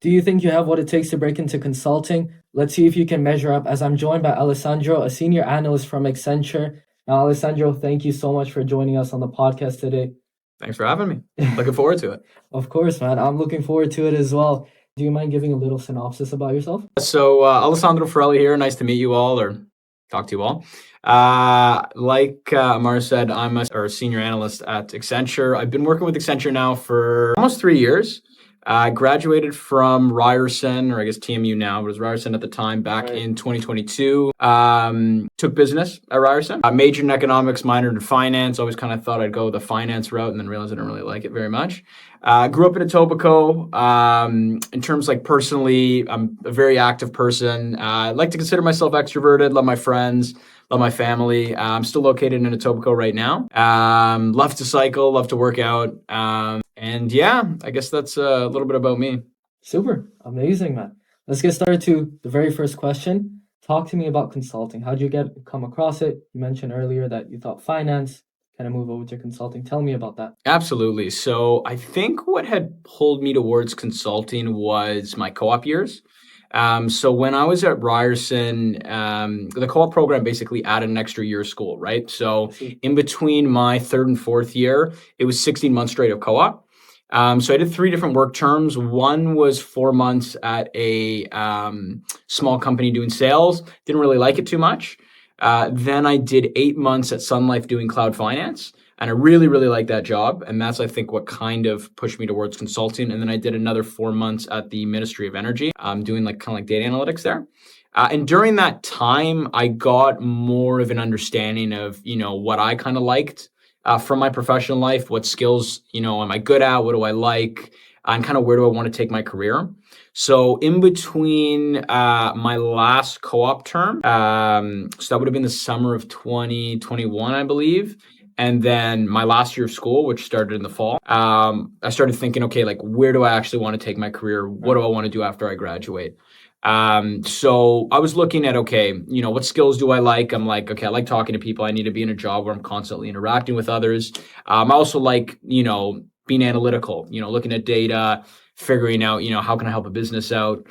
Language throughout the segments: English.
Do you think you have what it takes to break into consulting? Let's see if you can measure up, as I'm joined by Alessandro, a senior analyst from Accenture. Now, Alessandro, thank you so much for joining us on the podcast today. Thanks for having me. Looking forward to it. Of course, man. I'm looking forward to it as well. Do you mind giving a little synopsis about yourself? So, Alessandro Farelli here. Nice to meet you all, or talk to you all. Like Amar said, I'm a senior analyst at Accenture. I've been working with Accenture now for almost 3 years. I graduated from Ryerson, or I guess TMU now, but it was Ryerson at the time, back in 2022. Took business at Ryerson. I majored in economics, minored in finance. Always kind of thought I'd go the finance route, and then realized I didn't really like it very much. Grew up in Etobicoke. In terms like personally, I'm a very active person. I like to consider myself extroverted, love my friends, love my family. I'm still located in Etobicoke right now. Love to cycle, love to work out. And yeah, I guess that's a little bit about me. Super. Amazing, man. Let's get started to the very first question. Talk to me about consulting. How'd you come across it? You mentioned earlier that you thought finance, kind of move over to consulting. Tell me about that. Absolutely. So I think what had pulled me towards consulting was my co-op years. So when I was at Ryerson, the co-op program basically added an extra year of school, right? So in between my third and fourth year, it was 16 months straight of co-op. So I did 3 different work terms. One was 4 months at a small company doing sales. Didn't really like it too much. Then I did 8 months at Sun Life doing cloud finance. And I really, really liked that job. And that's, I think, what kind of pushed me towards consulting. And then I did another 4 months at the Ministry of Energy, doing kind of data analytics there. And during that time, I got more of an understanding of, what I kind of liked from my professional life, what skills, am I good at? What do I like? And kind of where do I want to take my career? So in between my last co-op term, so that would have been the summer of 2021, I believe. And then my last year of school, which started in the fall, I started thinking, okay, where do I actually want to take my career? What do I want to do after I graduate? So I was looking at, okay, what skills do I like? I'm like, okay, I like talking to people. I need to be in a job where I'm constantly interacting with others. I also like, being analytical, looking at data, figuring out, how can I help a business out?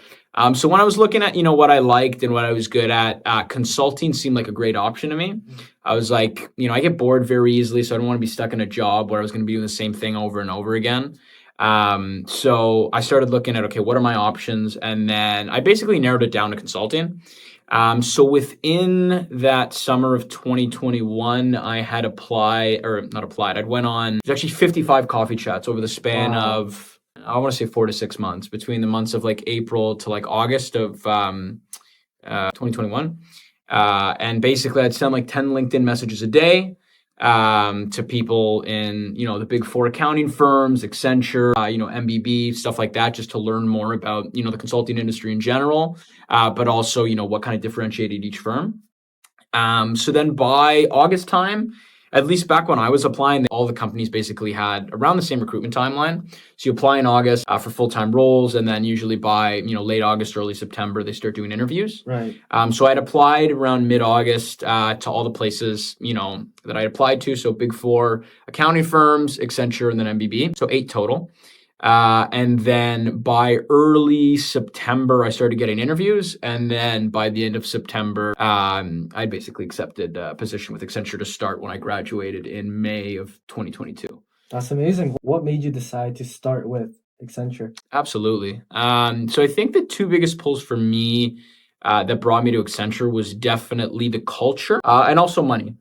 So when I was looking at, what I liked and what I was good at, consulting seemed like a great option to me. I was like, I get bored very easily, so I don't want to be stuck in a job where I was going to be doing the same thing over and over again. So I started looking at, okay, what are my options? And then I basically narrowed it down to consulting. So within that summer of 2021, I had I'd went on, there's actually 55 coffee chats over the span of, I want to say 4 to 6 months, between the months of April to August of 2021. And basically I'd send 10 LinkedIn messages a day to people in, the big 4 accounting firms, Accenture, MBB, stuff like that, just to learn more about, the consulting industry in general, but also, what kind of differentiated each firm. So then by August time, at least back when I was applying, all the companies basically had around the same recruitment timeline. So you apply in August for full-time roles, and then usually by late August, early September, they start doing interviews. Right. So I'd applied around mid-August to all the places that I applied to. So big 4 accounting firms, Accenture, and then MBB. So 8 total. And then by early September, I started getting interviews. And then by the end of September, I basically accepted a position with Accenture to start when I graduated in May of 2022. That's amazing. What made you decide to start with Accenture? Absolutely. So I think the 2 biggest pulls for me that brought me to Accenture was definitely the culture and also money.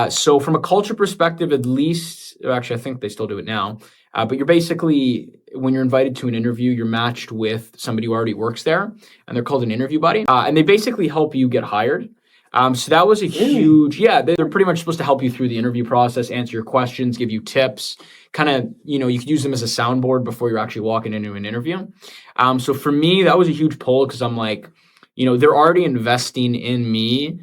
So from a culture perspective, at least, actually, I think they still do it now. But you're basically, when you're invited to an interview, you're matched with somebody who already works there, and they're called an interview buddy. And they basically help you get hired. So that was a huge, they're pretty much supposed to help you through the interview process, answer your questions, give you tips, kind of, you could use them as a soundboard before you're actually walking into an interview. So for me, that was a huge pull because I'm like, they're already investing in me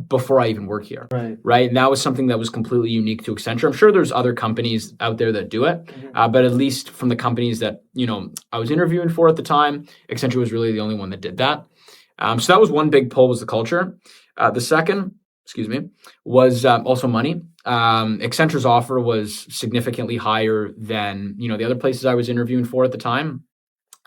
before I even work here. Right. And that was something that was completely unique to Accenture. I'm sure there's other companies out there that do it, but at least from the companies that, I was interviewing for at the time, Accenture was really the only one that did that. So that was one big pull, was the culture. The second, was also money. Accenture's offer was significantly higher than, the other places I was interviewing for at the time.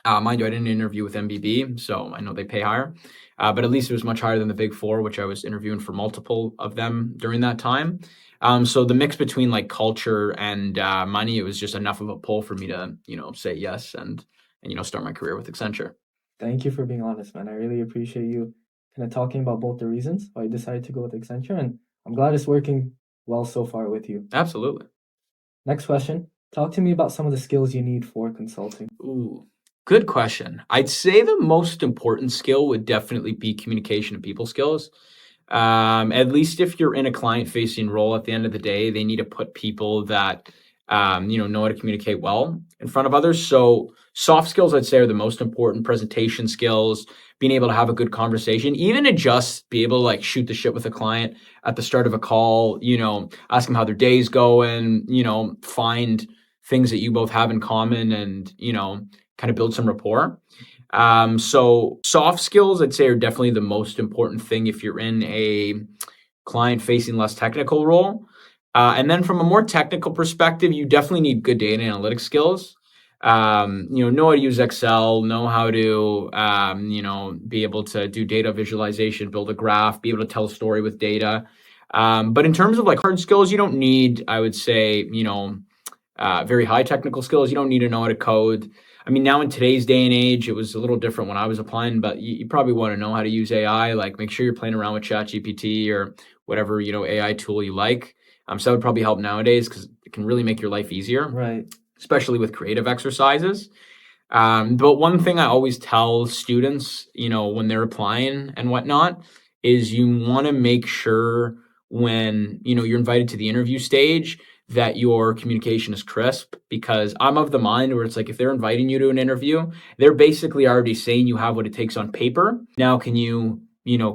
Mind you, I didn't interview with MBB, so I know they pay higher. But at least it was much higher than the Big Four, which I was interviewing for multiple of them during that time. So the mix between like culture and money, it was just enough of a pull for me to, say yes and start my career with Accenture. Thank you for being honest, man. I really appreciate you kind of talking about both the reasons why you decided to go with Accenture, and I'm glad it's working well so far with you. Absolutely. Next question. Talk to me about some of the skills you need for consulting. Ooh, good question. I'd say the most important skill would definitely be communication and people skills. At least if you're in a client-facing role, at the end of the day, they need to put people that know how to communicate well in front of others. So soft skills, I'd say, are the most important. Presentation skills, being able to have a good conversation, even to just be able to like shoot the shit with a client at the start of a call. Ask them how their day's going. Find things that you both have in common, and kind of build some rapport. So soft skills, I'd say, are definitely the most important thing if you're in a client-facing, less technical role. And then from a more technical perspective, you definitely need good data analytics skills. Know how to use Excel, know how to, be able to do data visualization, build a graph, be able to tell a story with data. But in terms of like hard skills, you don't need, I would say, very high technical skills. You don't need to know how to code. I mean, now in today's day and age, it was a little different when I was applying, but you probably want to know how to use AI. Like, make sure you're playing around with ChatGPT or whatever, AI tool you like. So that would probably help nowadays because it can really make your life easier, Right. especially with creative exercises. But one thing I always tell students, when they're applying and whatnot, is you want to make sure when, you're invited to the interview stage that your communication is crisp, because I'm of the mind where it's like, if they're inviting you to an interview, they're basically already saying you have what it takes on paper. Now, can you,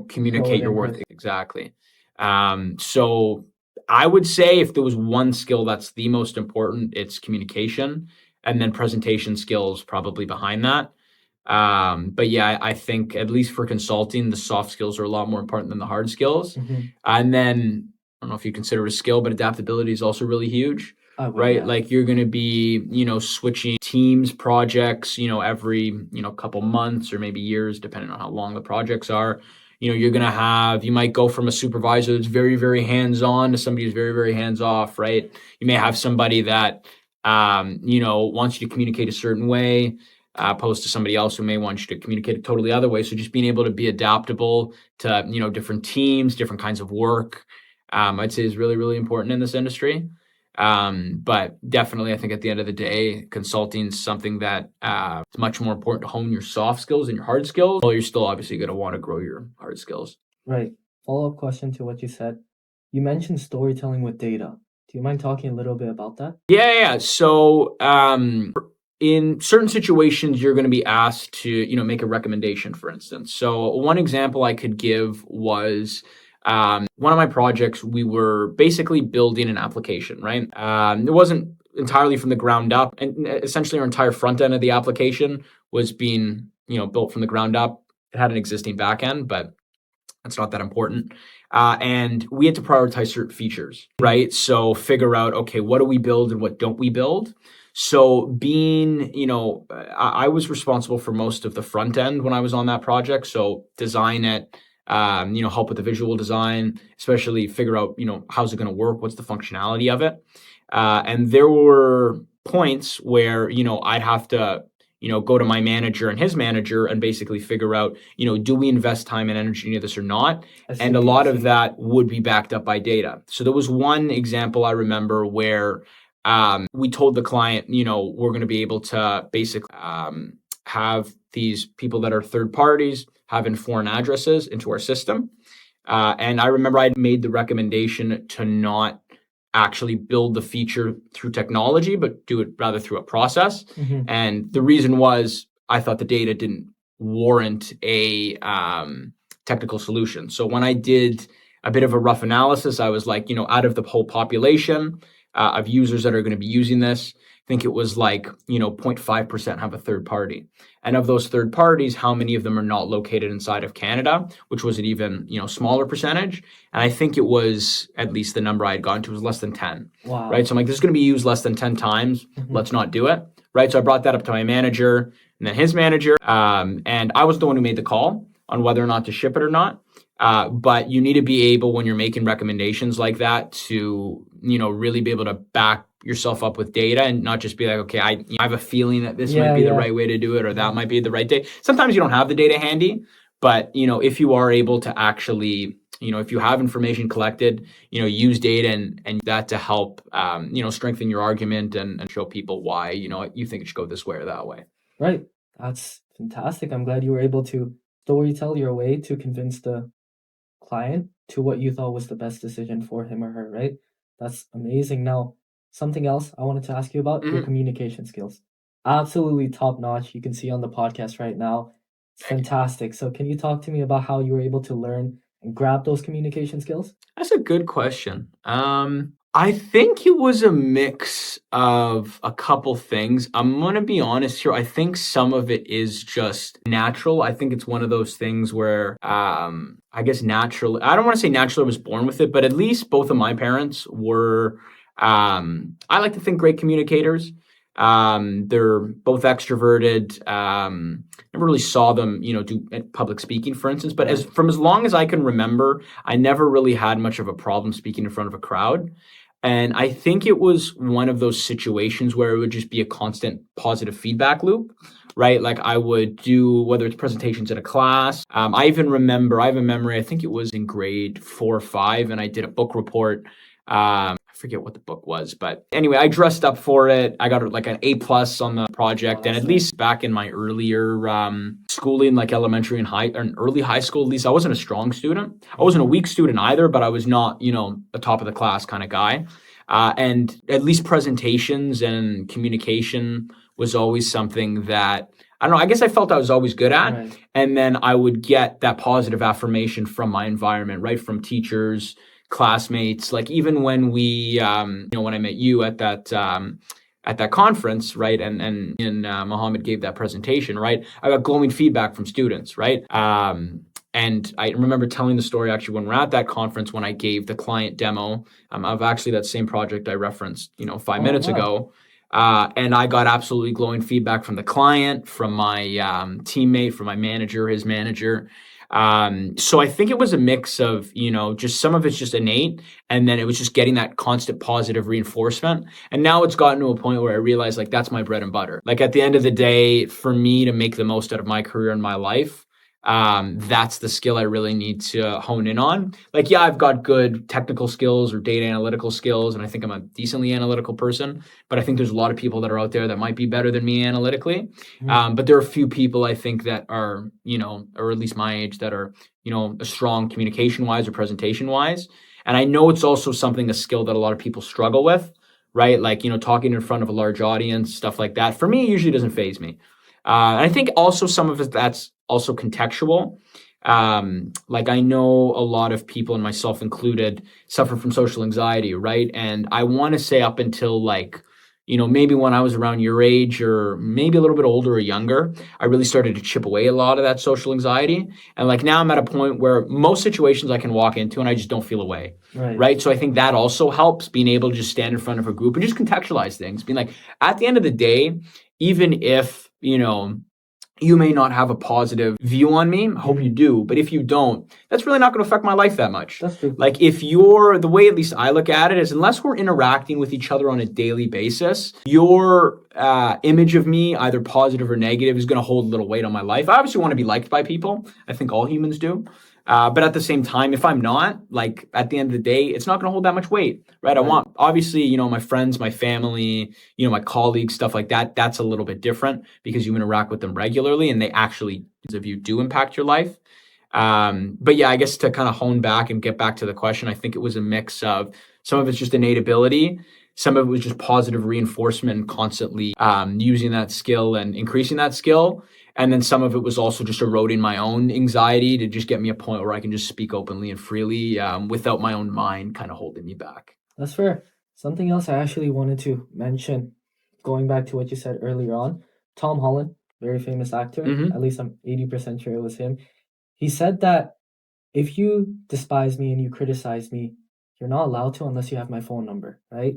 communicate your worth? Exactly. So I would say if there was one skill that's the most important, it's communication, and then presentation skills probably behind that. But yeah, I think at least for consulting, the soft skills are a lot more important than the hard skills. And then I don't know if you consider it a skill, but adaptability is also really huge, right? Yeah. Like you're going to be, switching teams, projects, every, couple months or maybe years, depending on how long the projects are. You're going to have, you might go from a supervisor that's very, very hands-on to somebody who's very, very hands-off, right? You may have somebody that, wants you to communicate a certain way, opposed to somebody else who may want you to communicate a totally other way. So just being able to be adaptable to, different teams, different kinds of work, I'd say is really, really important in this industry. But definitely, I think at the end of the day, consulting is something that is much more important to hone your soft skills than your hard skills. Well, you're still obviously going to want to grow your hard skills. Right. Follow-up question to what you said. You mentioned storytelling with data. Do you mind talking a little bit about that? Yeah. So in certain situations, you're going to be asked to, make a recommendation, for instance. So one example I could give was one of my projects, we were basically building an application, right? It wasn't entirely from the ground up, and essentially our entire front end of the application was being, built from the ground up. It had an existing back end, but that's not that important. And we had to prioritize certain features, right? So figure out, okay, what do we build and what don't we build? So being, I was responsible for most of the front end when I was on that project. So design it, help with the visual design, especially figure out, how's it going to work? What's the functionality of it? And there were points where, I'd have to, go to my manager and his manager and basically figure out, do we invest time and energy into this or not? And a lot of that would be backed up by data. So there was one example I remember where we told the client, we're going to be able to basically have these people that are third parties having foreign addresses into our system. And I remember I made the recommendation to not actually build the feature through technology, but do it rather through a process. And the reason was I thought the data didn't warrant a technical solution. So when I did a bit of a rough analysis, I was like, out of the whole population of users that are going to be using this, I think it was like, 0.5% have a third party. And of those third parties, how many of them are not located inside of Canada, which was an even, smaller percentage. And I think it was, at least the number I had gone to, was less than 10. Wow. Right. So I'm like, this is going to be used less than 10 times. Let's not do it. Right. So I brought that up to my manager. and then his manager. And I was the one who made the call on whether or not to ship it or not. But you need to be able, when you're making recommendations like that, to, really be able to back yourself up with data and not just be like, okay, I have a feeling that this might be the right way to do it, or that might be the right day. Sometimes you don't have the data handy, but, if you are able to actually, if you have information collected, use data and that to help, strengthen your argument and show people why, you think it should go this way or that way. Right. That's fantastic. I'm glad you were able to storytell your way to convince the client to what you thought was the best decision for him or her, right? That's amazing. Now, something else I wanted to ask you about, your communication skills. Absolutely top notch. You can see on the podcast right now. It's fantastic. So can you talk to me about how you were able to learn and grab those communication skills? That's a good question. I think it was a mix of a couple things. I'm going to be honest here. I think some of it is just natural. I think it's one of those things where, I guess naturally, I don't want to say naturally I was born with it, but at least both of my parents were, I like to think, great communicators. They're both extroverted. Never really saw them, do public speaking, for instance. But as long as I can remember, I never really had much of a problem speaking in front of a crowd. And I think it was one of those situations where it would just be a constant positive feedback loop, right? Like I would do, whether it's presentations in a class. I even remember, I have a memory, I think it was in grade 4 or 5, and I did a book report. I forget what the book was, but anyway, I dressed up for it. I got like an A+ on the project. And at least back in my earlier schooling, like elementary and early high school, at least I wasn't a strong student. I wasn't a weak student either, but I was not, a top of the class kind of guy. And at least presentations and communication was always something that, I don't know, I guess I felt I was always good at. Right. And then I would get that positive affirmation from my environment, right? From teachers, classmates, like even when we, when I met you at that conference, right? And Mohammed gave that presentation, right? I got glowing feedback from students, right? And I remember telling the story actually when we're at that conference, when I gave the client demo of actually that same project I referenced, 5 minutes ago. And I got absolutely glowing feedback from the client, from my teammate, from my manager, his manager. So I think it was a mix of, just some of it's just innate, and then it was just getting that constant positive reinforcement. And now it's gotten to a point where I realize like that's my bread and butter. Like at the end of the day, for me to make the most out of my career and my life, that's the skill I really need to hone in on. Like, yeah, I've got good technical skills or data analytical skills, and I think I'm a decently analytical person, but I think there's a lot of people that are out there that might be better than me analytically. But there are a few people I think that are, or at least my age, that are, strong communication wise or presentation wise. And I know it's also a skill that a lot of people struggle with, right? Like, talking in front of a large audience, stuff like that. For me, it usually doesn't faze me. And I think also some of it that's also contextual. Like I know a lot of people, and myself included, suffer from social anxiety, right? And I want to say up until like, maybe when I was around your age or maybe a little bit older or younger, I really started to chip away a lot of that social anxiety. And like now I'm at a point where most situations I can walk into and I just don't feel away, right? So I think that also helps, being able to just stand in front of a group and just contextualize things, being like, at the end of the day, even if, you may not have a positive view on me. I hope you do. But if you don't, that's really not going to affect my life that much. That's true. Like the way at least I look at it is, unless we're interacting with each other on a daily basis, your image of me, either positive or negative, is going to hold a little weight on my life. I obviously want to be liked by people. I think all humans do. But at the same time, if I'm not, like at the end of the day, it's not going to hold that much weight, right? I want, obviously, my friends, my family, my colleagues, stuff like that. That's a little bit different because you interact with them regularly and they actually, of you, do impact your life. But yeah, I guess to kind of hone back and get back to the question, I think it was a mix of some of it's just innate ability. Some of it was just positive reinforcement and constantly using that skill and increasing that skill. And then some of it was also just eroding my own anxiety to just get me a point where I can just speak openly and freely without my own mind kind of holding me back. That's fair. Something else I actually wanted to mention, going back to what you said earlier on, Tom Holland, very famous actor, at least I'm 80% sure it was him. He said that if you despise me and you criticize me, you're not allowed to unless you have my phone number, right?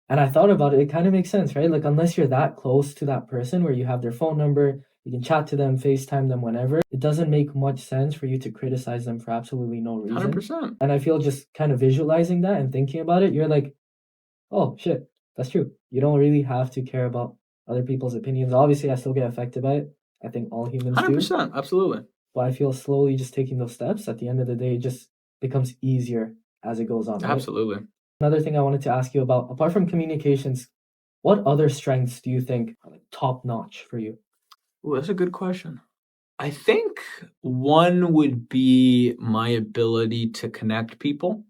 And I thought about it, it kind of makes sense, right? Like unless you're that close to that person where you have their phone number, You can chat to them, FaceTime them whenever. It doesn't make much sense for you to criticize them for absolutely no reason. 100%. And I feel just kind of visualizing that and thinking about it, you're like, oh shit, that's true. You don't really have to care about other people's opinions. Obviously, I still get affected by it. I think all humans do. 100%. Absolutely. But I feel slowly just taking those steps, at the end of the day, it just becomes easier as it goes on. Right? Absolutely. Another thing I wanted to ask you about, apart from communications, what other strengths do you think are like top notch for you? Ooh, that's a good question. I think one would be my ability to connect people,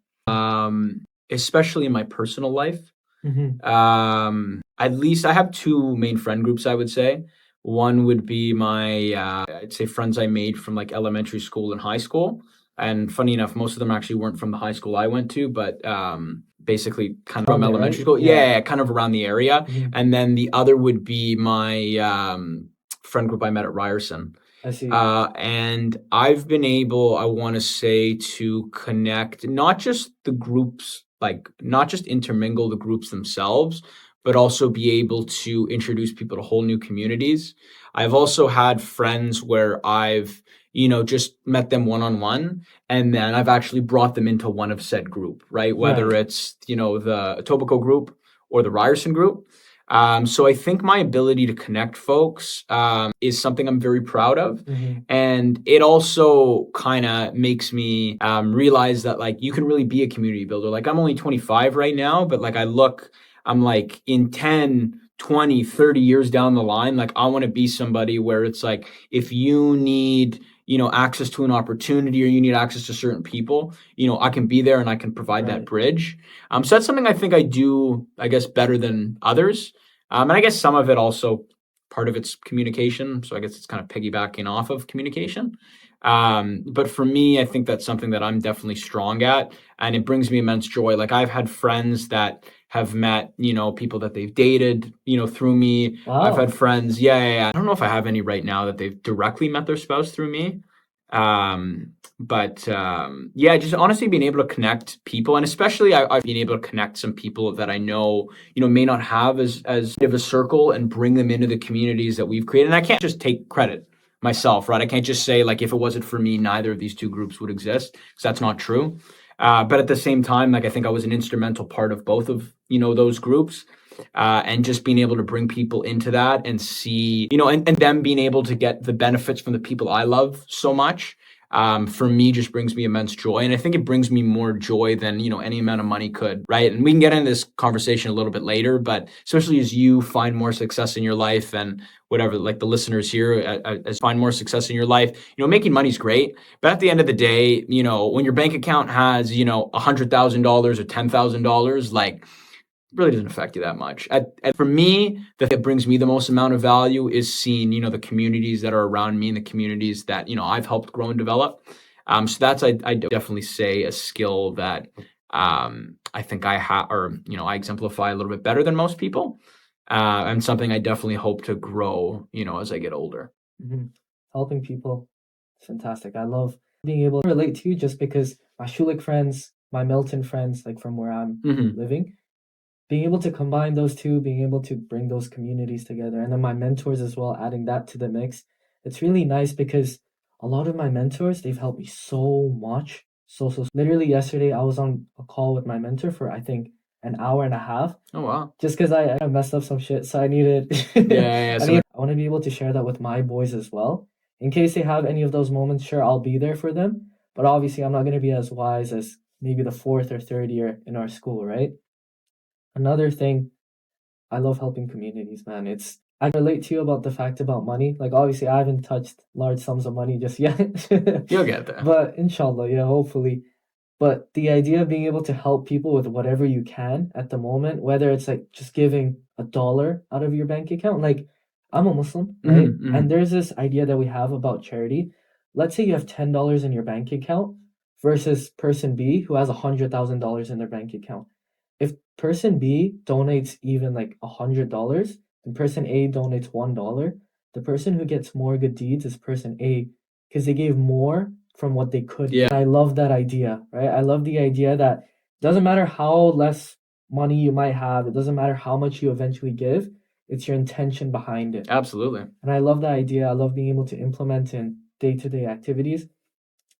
especially in my personal life. At least I have two main friend groups, I would say. One would be my, I'd say friends I made from like elementary school and high school. And funny enough, most of them actually weren't from the high school I went to, but basically kind of From from there, elementary right? school. Yeah. Yeah, kind of around the area. Mhm. And then the other would be my friend group I met at Ryerson. I see. And I've been able, I want to say, to connect not just the groups, like not just intermingle the groups themselves, but also be able to introduce people to whole new communities. I've also had friends where I've, just met them one-on-one, and then I've actually brought them into one of said group, right? Whether Right. it's, the Etobicoke group or the Ryerson group. So I think my ability to connect folks is something I'm very proud of. Mhm. And it also kind of makes me realize that like you can really be a community builder. Like I'm only 25 right now, but like I'm like in 10, 20, 30 years down the line, like I want to be somebody where it's like if you need access to an opportunity or you need access to certain people, I can be there and I can provide that Right. bridge. So that's something I think I do, I guess, better than others. And I guess some of it also, part of it's communication. So I guess it's kind of piggybacking off of communication. But for me, I think that's something that I'm definitely strong at. And it brings me immense joy. Like I've had friends that have met, people that they've dated, through me. I've Wow. had friends. Yeah. I don't know if I have any right now that they've directly met their spouse through me. But yeah, just honestly being able to connect people, and especially I've been able to connect some people that I know, may not have as big of a circle, and bring them into the communities that we've created. And I can't just take credit myself, right? I can't just say like, if it wasn't for me, neither of these two groups would exist, because that's not true. But at the same time, like I think I was an instrumental part of both of, those groups. And just being able to bring people into that and see, and them being able to get the benefits from the people I love so much, for me just brings me immense joy. And I think it brings me more joy than, any amount of money could, right? And we can get into this conversation a little bit later, but especially as you find more success in your life, and whatever, like the listeners here, as find more success in your life, making money's great. But at the end of the day, when your bank account has, $100,000 or $10,000, like, really doesn't affect you that much. For me, the thing that brings me the most amount of value is seeing, the communities that are around me and the communities that, I've helped grow and develop. So that's, I definitely say, a skill that I think I have, or, I exemplify a little bit better than most people. And something I definitely hope to grow, as I get older. Mhm. Helping people, fantastic. I love being able to relate to you just because my Schulich friends, my Milton friends, like from where I'm living, being able to combine those two, being able to bring those communities together, and then my mentors as well, adding that to the mix. It's really nice because a lot of my mentors, they've helped me so much. So literally yesterday, I was on a call with my mentor for I think an hour and a half. Oh, wow. Just because I messed up some shit, so I needed. Yeah. I want to be able to share that with my boys as well, in case they have any of those moments. Sure, I'll be there for them, but obviously, I'm not going to be as wise as maybe the fourth or third year in our school, right? Another thing, I love helping communities, man. I can relate to you about the fact about money. Like obviously I haven't touched large sums of money just yet. You'll get there. But inshallah, yeah, hopefully. But the idea of being able to help people with whatever you can at the moment, whether it's like just giving $1 out of your bank account, like I'm a Muslim, right? And there's this idea that we have about charity. Let's say you have $10 in your bank account versus person B who has $100,000 in their bank account. If person B donates even like $100 and person A donates $1, the person who gets more good deeds is person A because they gave more from what they could. Yeah. And I love that idea, right? I love the idea that it doesn't matter how less money you might have, it doesn't matter how much you eventually give. it's your intention behind it. Absolutely. And I love that idea. I love being able to implement in day-to-day activities.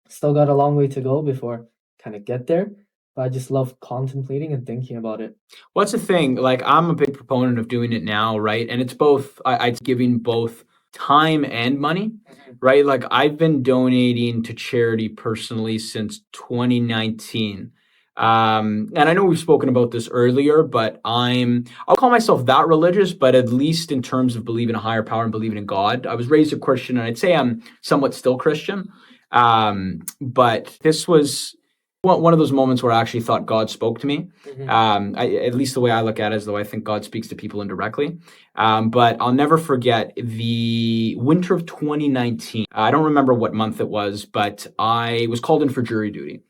Still got a long way to go before kind of get there, but I just love contemplating and thinking about it. What's the thing? Like, I'm a big proponent of doing it now, right? And it's both, it's giving both time and money, right? Like, I've been donating to charity personally since 2019. And I know we've spoken about this earlier, but I'll call myself that religious, but at least in terms of believing in a higher power and believing in God. I was raised a Christian, and I'd say I'm somewhat still Christian. But this was one of those moments where I actually thought God spoke to me. At least the way I look at it is though I think God speaks to people indirectly. But I'll never forget the winter of 2019. I don't remember what month it was, but I was called in for jury duty.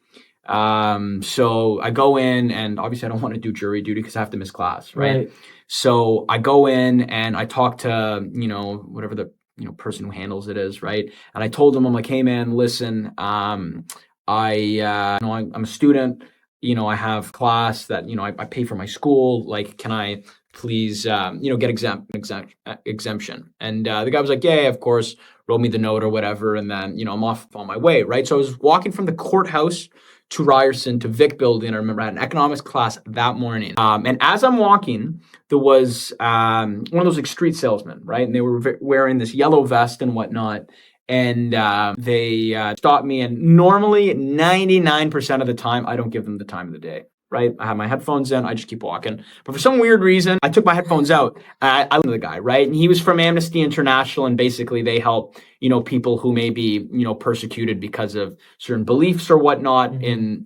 So I go in, and obviously I don't want to do jury duty because I have to miss class, right? So I go in and I talk to, whatever the person who handles it is, right? And I told them, I'm like, hey man, listen, I'm a student, I have class that, I pay for my school. Like, can I please, get exemption? And the guy was like, yeah, of course, wrote me the note or whatever. And then, I'm off on my way, right? So I was walking from the courthouse to Ryerson to Vic building. I remember I had an economics class that morning. And as I'm walking, there was one of those like street salesmen, right? And they were wearing this yellow vest and whatnot. And they stopped me. And normally 99% of the time, I don't give them the time of the day, right? I have my headphones in. I just keep walking. But for some weird reason, I took my headphones out. I listened to the guy, right? And he was from Amnesty International. And basically they help, people who may be, persecuted because of certain beliefs or whatnot in,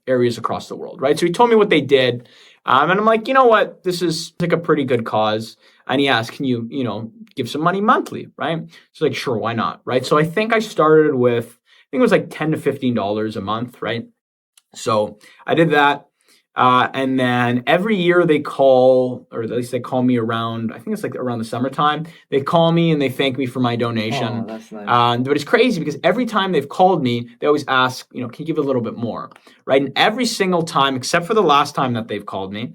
areas across the world, right? So he told me what they did. And I'm like, you know what? This is like a pretty good cause. And he asked, can you, give some money monthly, right? So like, sure, why not, right? So I think I started with, I think it was like $10 to $15 a month, right? So I did that. And then every year they call, or at least they call me around, I think it's like around the summertime, they call me and they thank me for my donation. Oh, that's nice. But it's crazy because every time they've called me, they always ask, can you give a little bit more, right? And every single time, except for the last time that they've called me,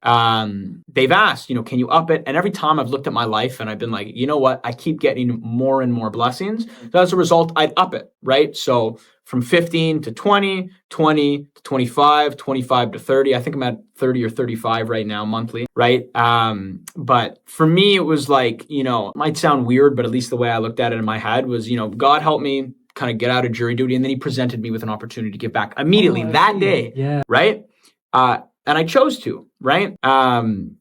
they've asked, can you up it? And every time I've looked at my life and I've been like, you know what? I keep getting more and more blessings. So as a result, I'd up it, right? So from 15 to 20, 20 to 25, 25 to 30. I think I'm at 30 or 35 right now monthly, right? But for me, it was like, it might sound weird, but at least the way I looked at it in my head was, God helped me kind of get out of jury duty. And then he presented me with an opportunity to give back immediately that day, right? And I chose to, right? And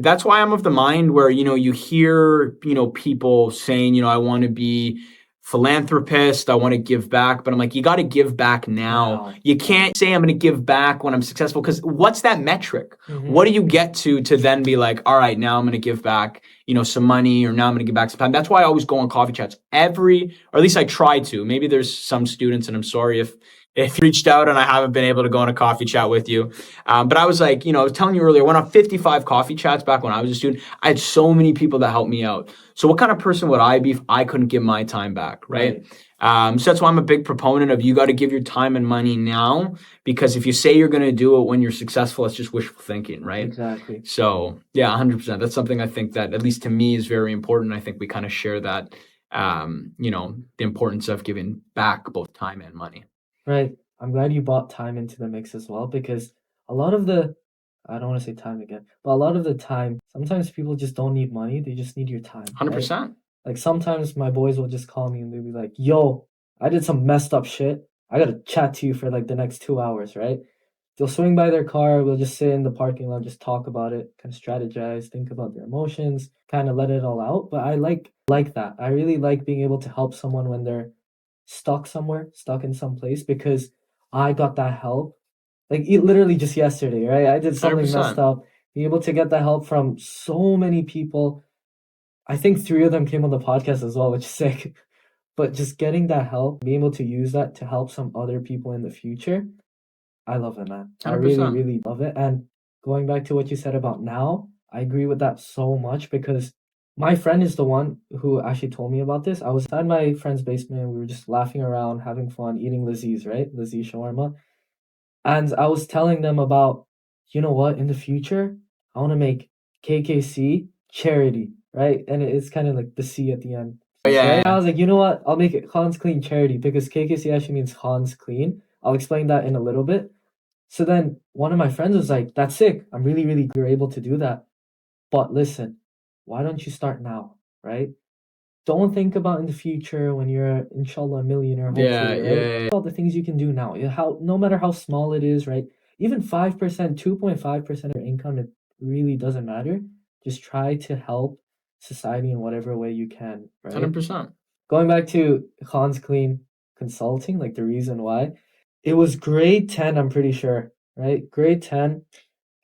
that's why I'm of the mind where, you hear, people saying, I want to be philanthropist, I want to give back, but I'm like, you got to give back now. You can't say I'm going to give back when I'm successful, because what's that metric? What do you get to then be like, all right, now I'm going to give back, some money, or now I'm going to give back some time. That's why I always go on coffee chats or at least I try to. Maybe there's some students, and I'm sorry if you reached out and I haven't been able to go on a coffee chat with you. But I was like, I was telling you earlier, I went on 55 coffee chats back when I was a student. I had so many people that helped me out. So what kind of person would I be if I couldn't give my time back, right? So that's why I'm a big proponent of, you got to give your time and money now, because if you say you're going to do it when you're successful, it's just wishful thinking, right? Exactly. So yeah, 100%. That's something I think that, at least to me, is very important. I think we kind of share that, the importance of giving back both time and money. Right. I'm glad you brought time into the mix as well, because a lot of the, I don't want to say time again, but a lot of the time, sometimes people just don't need money. They just need your time. 100%. Right? Like sometimes my boys will just call me and they'll be like, yo, I did some messed up shit. I got to chat to you for like the next 2 hours, right? They'll swing by their car. We'll just sit in the parking lot, just talk about it, kind of strategize, think about their emotions, kind of let it all out. But I like that. I really like being able to help someone when they're stuck somewhere, stuck in some place, because I got that help. Like literally just yesterday, right? I did something 100%. messed up. Being able to get that help from so many people. I think 3 of them came on the podcast as well, which is sick. But just getting that help, being able to use that to help some other people in the future, I love it, man. I 100%. really, really love it. And going back to what you said about now, I agree with that so much, because my friend is the one who actually told me about this. I was inside my friend's basement. We were just laughing around, having fun, eating Laziz, right? Laziz shawarma. And I was telling them about, you know what, in the future, I want to make KKC charity, right? And it's kind of like the C at the end. Yeah. Right? I was like, you know what? I'll make it Hans Clean Charity because KKC actually means Hans Clean. I'll explain that in a little bit. So then one of my friends was like, that's sick. I'm really, really glad you're able to do that. But listen, why don't you start now, right? Don't think about in the future when you're, inshallah, a millionaire, hopefully, right? Yeah. About the things you can do now. No matter how small it is, right? Even 5%, 2.5% of your income, it really doesn't matter. Just try to help society in whatever way you can, right? 100%. Going back to Hans Clean Consulting, like the reason why, it was grade 10, I'm pretty sure, right? Grade 10.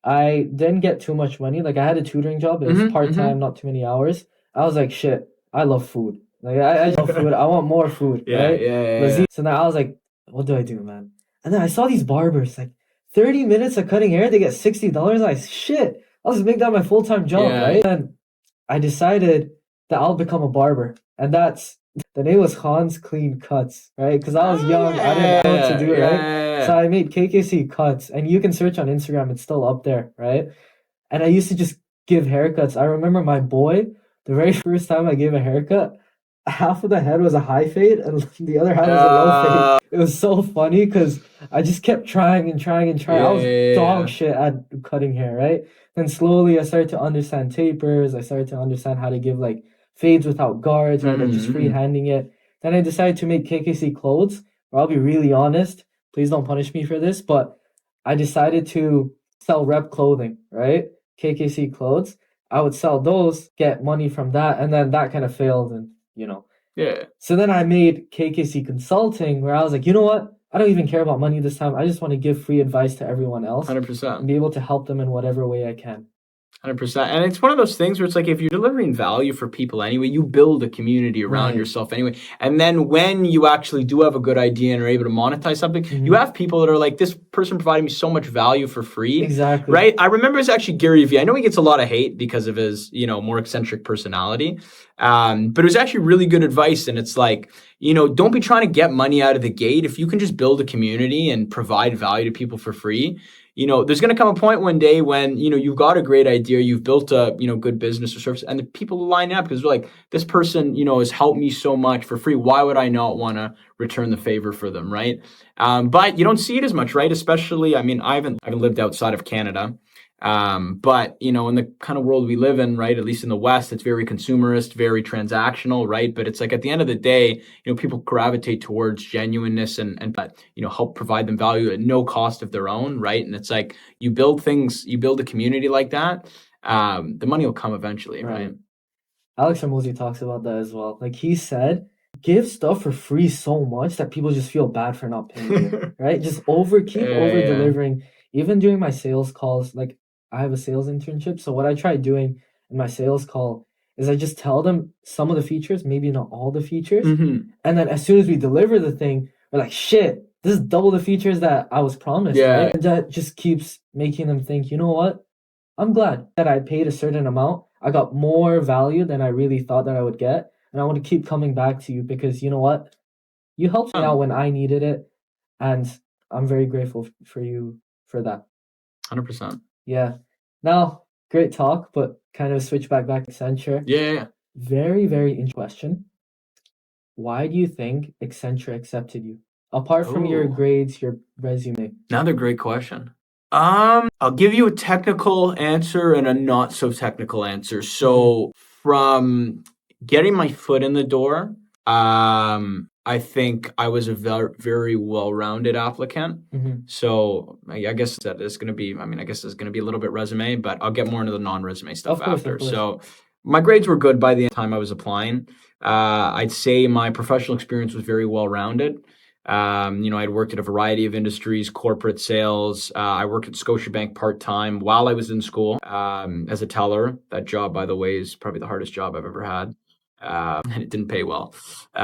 I didn't get too much money. Like I had a tutoring job. It was part-time, not too many hours. I was like, shit, I love food. Like I love food. I want more food, right? Yeah. So now I was like, what do I do, man? And then I saw these barbers, like 30 minutes of cutting hair, they get $60. Like, shit, I'll just make that my full-time job, Yeah. right? And I decided that I'll become a barber. And the name was Hans Clean Cuts, right? Because I was young, I didn't know what to do, right? So I made KKC Cuts, and you can search on Instagram, it's still up there, right? And I used to just give haircuts. I remember my boy, the very first time I gave a haircut, half of the head was a high fade and the other half was a low fade. It was so funny because I just kept trying and trying and trying. I was dog shit at cutting hair, right? Then slowly I started to understand tapers. I started to understand how to give like fades without guards, right? Like just freehanding it. Then I decided to make KKC clothes, where I'll be really honest. Please don't punish me for this, but I decided to sell rep clothing, right? KKC clothes. I would sell those, get money from that, and then that kind of failed, and Yeah. So then I made KKC Consulting, where I was like, you know what? I don't even care about money this time. I just want to give free advice to everyone else 100%. and be able to help them in whatever way I can. 100%. And it's one of those things where it's like if you're delivering value for people anyway, you build a community around yourself anyway. And then when you actually do have a good idea and are able to monetize something, you have people that are like, this person provided me so much value for free. Exactly. Right? I remember it's actually Gary Vee. I know he gets a lot of hate because of his, more eccentric personality. But it was actually really good advice. And it's like, don't be trying to get money out of the gate. If you can just build a community and provide value to people for free, there's going to come a point one day when, you've got a great idea, you've built a, good business or service, and the people line up because they're like, this person, has helped me so much for free. Why would I not want to return the favor for them, right? But you don't see it as much, right? Especially, I haven't lived outside of Canada. But in the kind of world we live in, right, at least in the West, it's very consumerist, very transactional, right? But it's like at the end of the day, people gravitate towards genuineness and help provide them value at no cost of their own, right? And it's like you build a community like that, the money will come eventually, right? Alex Ramosi talks about that as well. Like he said, give stuff for free so much that people just feel bad for not paying you, right? Just over delivering. Even during my sales calls, like I have a sales internship. So what I try doing in my sales call is I just tell them some of the features, maybe not all the features. And then as soon as we deliver the thing, we're like, shit, this is double the features that I was promised. Right? And that just keeps making them think, you know what? I'm glad that I paid a certain amount. I got more value than I really thought that I would get. And I want to keep coming back to you because you know what? You helped me out when I needed it. And I'm very grateful for you for that. 100%. Yeah. Now, great talk, but kind of switch back to Accenture. Yeah. Very, very interesting question. Why do you think Accenture accepted you? Apart from your grades, your resume. Another great question. I'll give you a technical answer and a not so technical answer. So from getting my foot in the door, I think I was a very, very well-rounded applicant. So I guess that is going to be, I guess it's going to be a little bit resume, but I'll get more into the non-resume stuff after. So my grades were good by the time I was applying. I'd say my professional experience was very well-rounded. I'd worked at a variety of industries, corporate sales. I worked at Scotiabank part-time while I was in school as a teller. That job, by the way, is probably the hardest job I've ever had. And it didn't pay well. So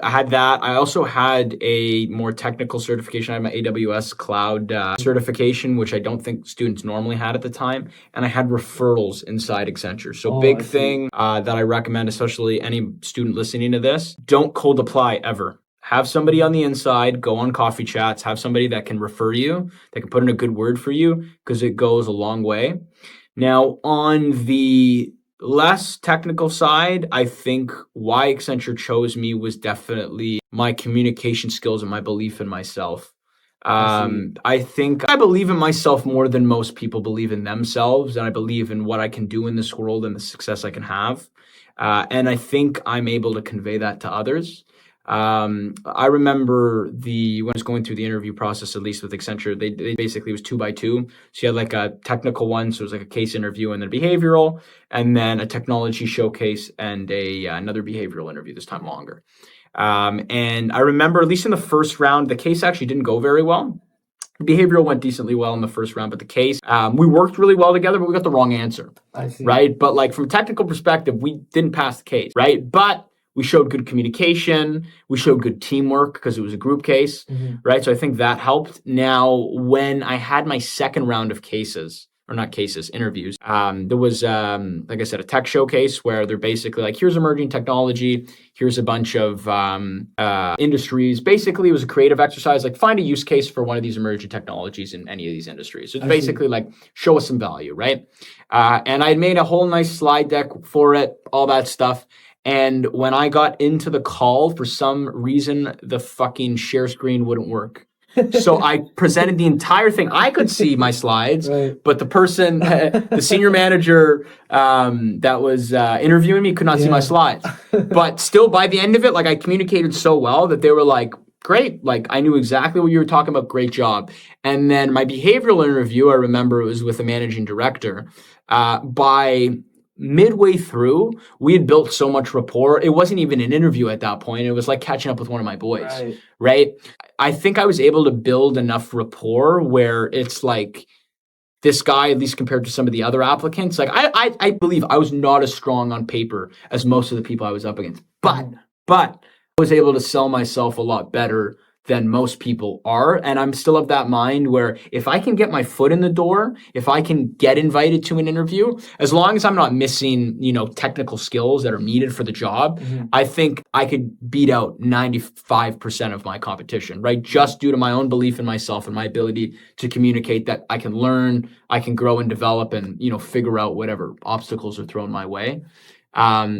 I had that. I also had a more technical certification. I had my AWS cloud certification, which I don't think students normally had at the time. And I had referrals inside Accenture. So big thing that I recommend, especially any student listening to this, don't cold apply ever. Have somebody on the inside, go on coffee chats, have somebody that can refer you, that can put in a good word for you, because it goes a long way. Now, on the less technical side, I think why Accenture chose me was definitely my communication skills and my belief in myself. I think I believe in myself more than most people believe in themselves, and I believe in what I can do in this world and the success I can have. And I think I'm able to convey that to others. I remember when I was going through the interview process, at least with Accenture, they basically, it was 2 by 2. So you had like a technical one, so it was like a case interview and then behavioral, and then a technology showcase and another behavioral interview, this time longer. And I remember, at least in the first round, the case actually didn't go very well. Behavioral went decently well in the first round, but the case, we worked really well together, but we got the wrong answer. I see. Right? But like from a technical perspective, we didn't pass the case, right? But we showed good communication. We showed good teamwork because it was a group case, right? So I think that helped. Now, when I had my second round of cases, or not cases, interviews, there was, like I said, a tech showcase where they're basically like, here's emerging technology. Here's a bunch of industries. Basically, it was a creative exercise, like find a use case for one of these emerging technologies in any of these industries. So it's basically like, show us some value, right? And I made a whole nice slide deck for it, all that stuff. And when I got into the call, for some reason, the fucking share screen wouldn't work. So I presented the entire thing. I could see my slides, Right. but the person, the senior manager that was interviewing me could not see my slides. But still, by the end of it, like I communicated so well that they were like, great. Like I knew exactly what you were talking about. Great job. And then my behavioral interview, I remember it was with the managing director. By midway through, we had built so much rapport. It wasn't even an interview at that point. It was like catching up with one of my boys, right? I think I was able to build enough rapport where it's like this guy, at least compared to some of the other applicants, like I believe I was not as strong on paper as most of the people I was up against, but I was able to sell myself a lot better than most people are. And I'm still of that mind where if I can get my foot in the door, if I can get invited to an interview, as long as I'm not missing, technical skills that are needed for the job, I think I could beat out 95% of my competition, right? Just due to my own belief in myself and my ability to communicate that I can learn, I can grow and develop and, figure out whatever obstacles are thrown my way.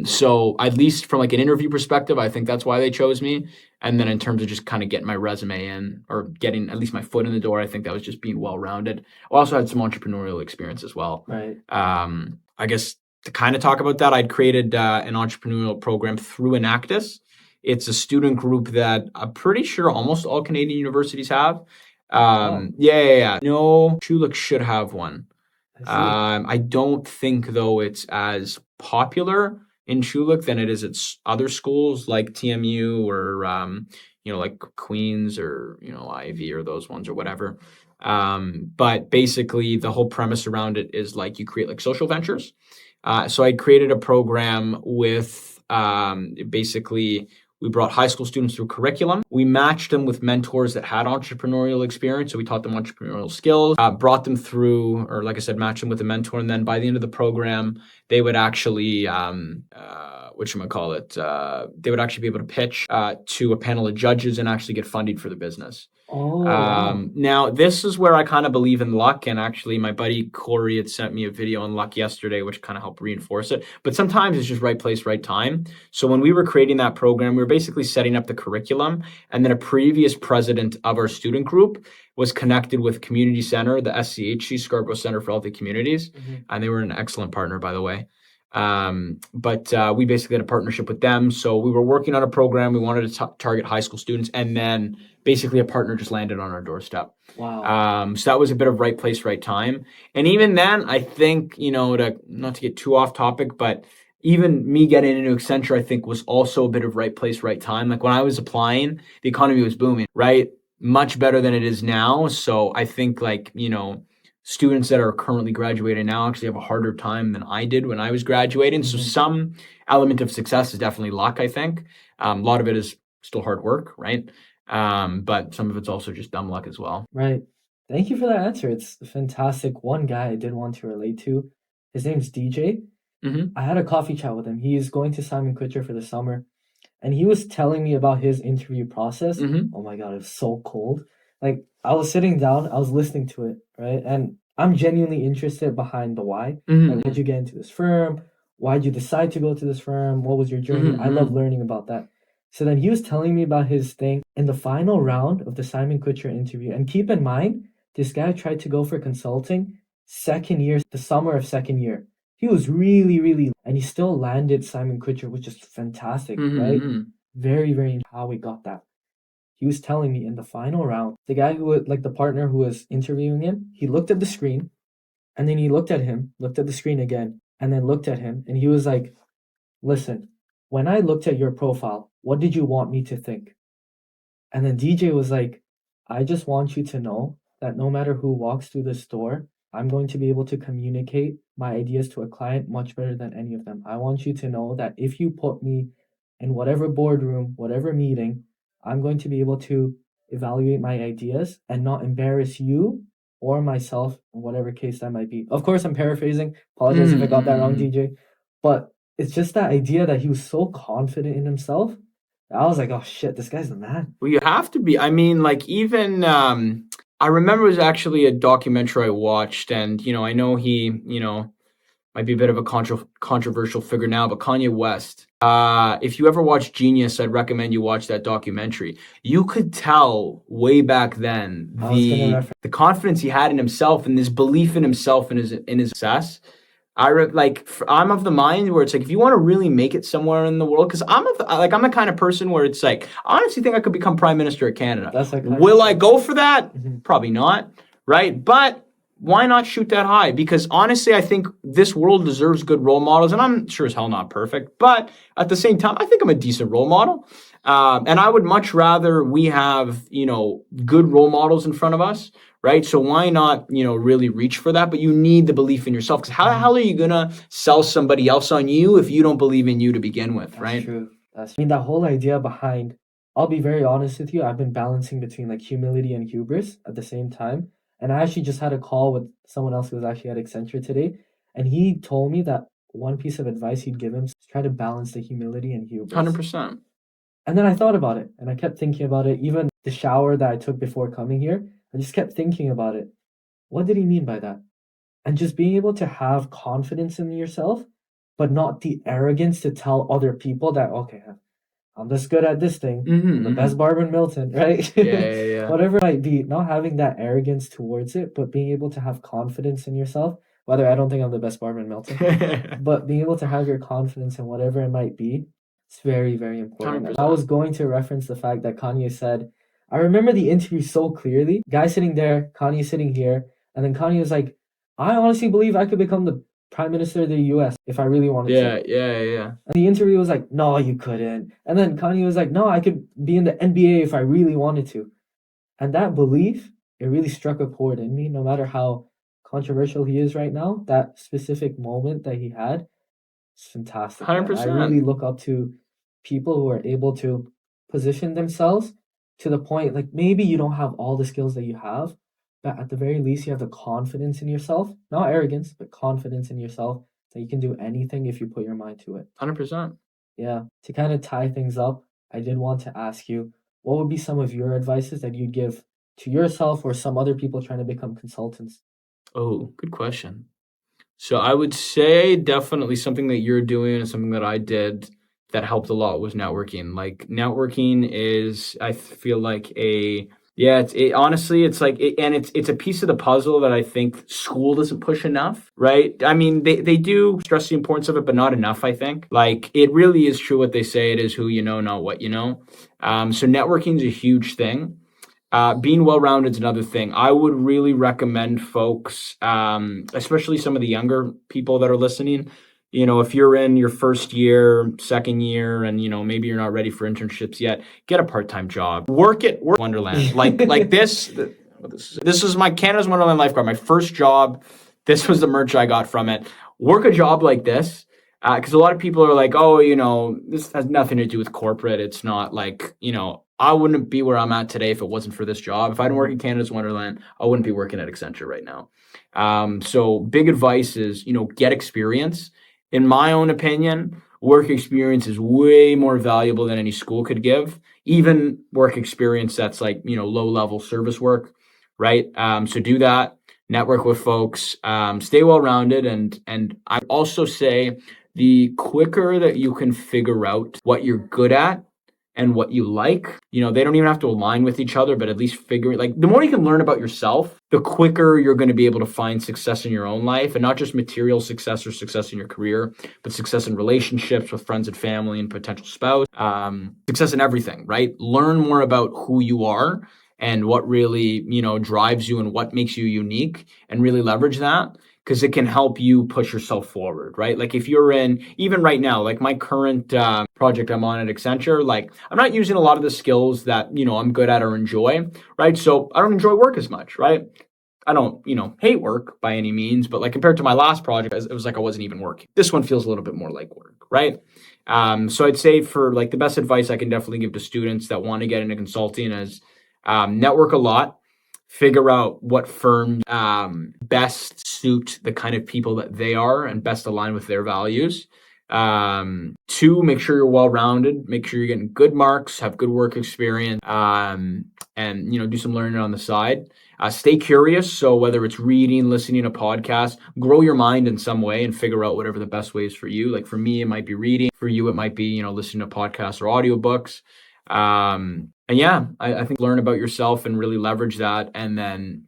So at least from like an interview perspective, I think that's why they chose me. And then in terms of just kind of getting my resume in or getting at least my foot in the door, I think that was just being well-rounded. I also had some entrepreneurial experience as well. Right. I guess to kind of talk about that, I'd created an entrepreneurial program through Enactus. It's a student group that I'm pretty sure almost all Canadian universities have. Yeah. No, Schulich should have one. I don't think, though, it's as popular in Schulich than it is at other schools like TMU or, like Queens or, Ivy or those ones or whatever. But basically, the whole premise around it is like you create like social ventures. So I created a program with basically we brought high school students through curriculum. We matched them with mentors that had entrepreneurial experience. So we taught them entrepreneurial skills, brought them through, or like I said, matched them with a mentor. And then by the end of the program, they would actually, they would actually be able to pitch to a panel of judges and actually get funded for the business. Now, this is where I kind of believe in luck. And actually, my buddy Corey had sent me a video on luck yesterday, which kind of helped reinforce it. But sometimes it's just right place, right time. So when we were creating that program, we were basically setting up the curriculum. And then a previous president of our student group was connected with Community Center, the SCHC, Scarborough Center for Healthy Communities. And they were an excellent partner, by the way. But we basically had a partnership with them. So we were working on a program. We wanted to target high school students. And then basically a partner just landed on our doorstep. Wow. So that was a bit of right place, right time. And even then, I think, not to get too off topic, but even me getting into Accenture, I think was also a bit of right place, right time. Like when I was applying, the economy was booming, right? Much better than it is now. So I think students that are currently graduating now actually have a harder time than I did when I was graduating. So some element of success is definitely luck, I think. A lot of it is still hard work, right? But some of it's also just dumb luck as well. Right. Thank you for that answer. It's fantastic. One guy I did want to relate to, his name's DJ. I had a coffee chat with him. He's going to Simon Kucher for the summer. And he was telling me about his interview process. Oh my God, it was so cold. Like I was sitting down, I was listening to it, right? And I'm genuinely interested behind the why. Mhm. Like, how'd you get into this firm? Why'd you decide to go to this firm? What was your journey? Mhm, I love mhm. learning about that. So then he was telling me about his thing in the final round of the Simon Kucher interview. And keep in mind, this guy tried to go for consulting second year, the summer of second year. He was really, really, and he still landed Simon Kucher, which is fantastic, Mhm, right? mhm. Very, very how we got that. He was telling me in the final round, the guy who was like the partner who was interviewing him, he looked at the screen and then he looked at him, looked at the screen again, and then looked at him, and he was like, listen, when I looked at your profile, what did you want me to think? And then DJ was like, I just want you to know that no matter who walks through this door, I'm going to be able to communicate my ideas to a client much better than any of them. I want you to know that if you put me in whatever boardroom, whatever meeting, I'm going to be able to evaluate my ideas and not embarrass you or myself in whatever case that might be. Of course, I'm paraphrasing. Apologize if I Mhm, got that wrong, mhm. DJ. But it's just that idea that he was so confident in himself. I was like, oh shit, this guy's the man. Well, you have to be. I mean, like even I remember it was actually a documentary I watched, and I know he, might be a bit of a controversial figure now, but Kanye West. If you ever watch Genius, I'd recommend you watch that documentary. You could tell way back then I was gonna the confidence he had in himself and this belief in himself and his success. I'm of the mind where it's like if you want to really make it somewhere in the world, because I'm the kind of person where it's like I honestly think I could become prime minister of Canada. That's like Will I go for that? Mhm. Probably not, right? But why not shoot that high? Because honestly, I think this world deserves good role models, and I'm sure as hell not perfect, but at the same time, I think I'm a decent role model. And I would much rather we have good role models in front of us, right? So why not, really reach for that? But you need the belief in yourself, because how the hell are you gonna sell somebody else on you if you don't believe in you to begin with, That's right? true. I mean, that whole idea behind, I'll be very honest with you, I've been balancing between like humility and hubris at the same time. And I actually just had a call with someone else who was actually at Accenture today. And he told me that one piece of advice he'd give him is try to balance the humility and hubris. 100%. And then I thought about it and I kept thinking about it. Even the shower that I took before coming here, I just kept thinking about it. What did he mean by that? And just being able to have confidence in yourself, but not the arrogance to tell other people that, okay, I'm this good at this thing. I'm the best barber in Milton, right? Yeah. Whatever it might be, not having that arrogance towards it, but being able to have confidence in yourself. Whether I don't think I'm the best barber in Milton, but being able to have your confidence in whatever it might be, it's very, very important. And I 100%. was going to reference the fact that Kanye said, I remember the interview so clearly. Guy sitting there, Kanye sitting here, and then Kanye was like, I honestly believe I could become the prime minister of the US if I really wanted to. Yeah. And the interview was like, no, you couldn't. And then Kanye was like, no, I could be in the NBA if I really wanted to. And that belief, it really struck a chord in me, no matter how controversial he is right now. That specific moment that he had, it's fantastic, man. I really 100%. look up to people who are able to position themselves to the point, like maybe you don't have all the skills that you have, but at the very least, you have the confidence in yourself, not arrogance, but confidence in yourself that you can do anything if you put your mind to it. 100%. Yeah. To kind of tie things up, I did want to ask you, what would be some of your advices that you'd give to yourself or some other people trying to become consultants? Oh, good question. So I would say definitely something that you're doing and something that I did that helped a lot was networking. Like networking is, I feel like honestly, it's like, and it's a piece of the puzzle that I think school doesn't push enough, right? I mean, they do stress the importance of it, but not enough, I think. Like it really is true what they say. It is who you know, not what you know. So networking is a huge thing. Being well-rounded is another thing. I would really recommend folks, especially some of the younger people that are listening, if you're in your first year, second year, and maybe you're not ready for internships yet, get a part-time job. Work Wonderland. Like this. This is my Canada's Wonderland lifeguard. My first job. This was the merch I got from it. Work a job like this. Because a lot of people are like, oh, this has nothing to do with corporate. It's not like, I wouldn't be where I'm at today if it wasn't for this job. If I didn't work in Canada's Wonderland, I wouldn't be working at Accenture right now. So big advice is, get experience. In my own opinion, work experience is way more valuable than any school could give. Even work experience that's like, low level service work, right? So do that. network with folks, stay well-rounded. And I also say the quicker that you can figure out what you're good at and what you like, they don't even have to align with each other, but at least figure, like, the more you can learn about yourself, the quicker you're going to be able to find success in your own life, and not just material success or success in your career, but success in relationships with friends and family and potential spouse, success in everything, right? Learn more about who you are and what really, drives you and what makes you unique, and really leverage that, because it can help you push yourself forward, right? Like if you're in, even right now, like my current project I'm on at Accenture, like I'm not using a lot of the skills that, I'm good at or enjoy, right? So I don't enjoy work as much, right? I don't, hate work by any means, but like compared to my last project, it was like I wasn't even working. This one feels a little bit more like work, right? So I'd say for like the best advice I can definitely give to students that want to get into consulting is network a lot. Figure out what firms best suit the kind of people that they are and best align with their values. Two, make sure you're well-rounded. Make sure you're getting good marks, have good work experience, and do some learning on the side. Stay curious. So whether it's reading, listening to podcasts, grow your mind in some way and figure out whatever the best way is for you. Like for me, it might be reading. For you, it might be listening to podcasts or audiobooks. And yeah, I think learn about yourself and really leverage that. And then,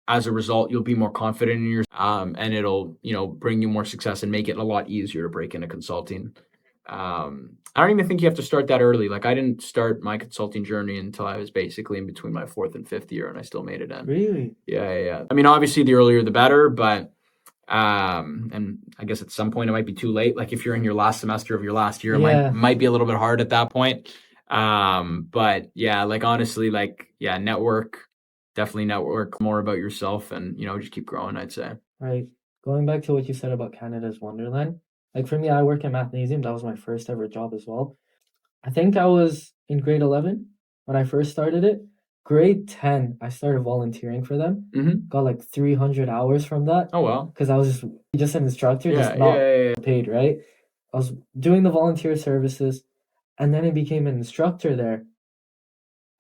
as a result, you'll be more confident in yourself, and it'll, bring you more success and make it a lot easier to break into consulting. I don't even think you have to start that early. Like I didn't start my consulting journey until I was basically in between my 4th and 5th year, and I still made it in. Really? Yeah. I mean, obviously the earlier the better, but and I guess at some point it might be too late. Like if you're in your last semester of your last year, Yeah. it might be a little bit hard at that point. But yeah, like honestly, definitely network more about yourself, and just keep growing, I'd say. Right. Going back to what you said about Canada's Wonderland, like for me, I work at Mathnasium. That was my first ever job as well. I think I was in grade 11 when I first started it. Grade 10, I started volunteering for them. Mm-hmm. Got like 300 hours from that. Oh, wow. Because I was just an instructor, Yeah, just not yeah. paid, right? I was doing the volunteer services, and then I became an instructor there.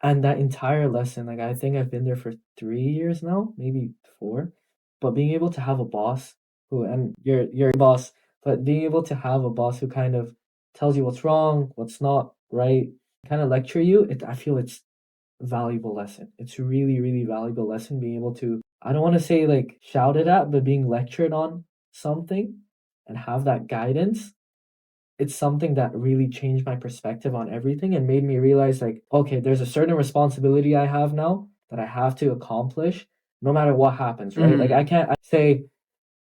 And that entire lesson, like I think I've been there for 3 years now, maybe 4. But being able to have a boss and your boss, but being able to have a boss who kind of tells you what's wrong, what's not right, kind of lecture you, I feel it's a valuable lesson. It's a really, really valuable lesson being able to, I don't want to say like shouted at, but being lectured on something and have that guidance. It's something that really changed my perspective on everything and made me realize like, okay, there's a certain responsibility I have now that I have to accomplish no matter what happens, right? Like I can't say,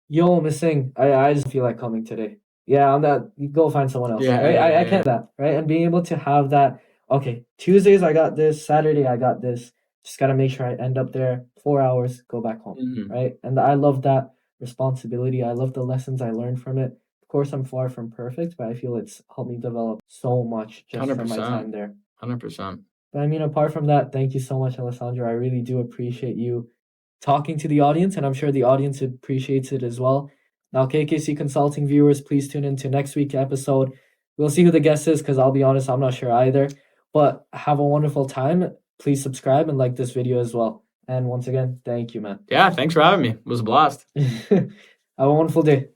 yo, missing, I just feel like coming today. Yeah, I'm that, you go find someone else, Yeah, right? yeah, I can't do that, right? And being able to have that, okay, Tuesdays I got this, Saturday I got this, just got to make sure I end up there 4 hours, go back home, Mm-hmm. right? And I love that responsibility. I love the lessons I learned from it. Of course, I'm far from perfect, but I feel it's helped me develop so much just from my 100%. time there. 100%. But I mean, apart from that, thank you so much, Alessandro. I really do appreciate you talking to the audience, and I'm sure the audience appreciates it as well. Now, KKC Consulting viewers, please tune into next week's episode. We'll see who the guest is, because I'll be honest, I'm not sure either. But have a wonderful time. Please subscribe and like this video as well. And once again, thank you, man. Yeah, thanks for having me. It was a blast. Have a wonderful day.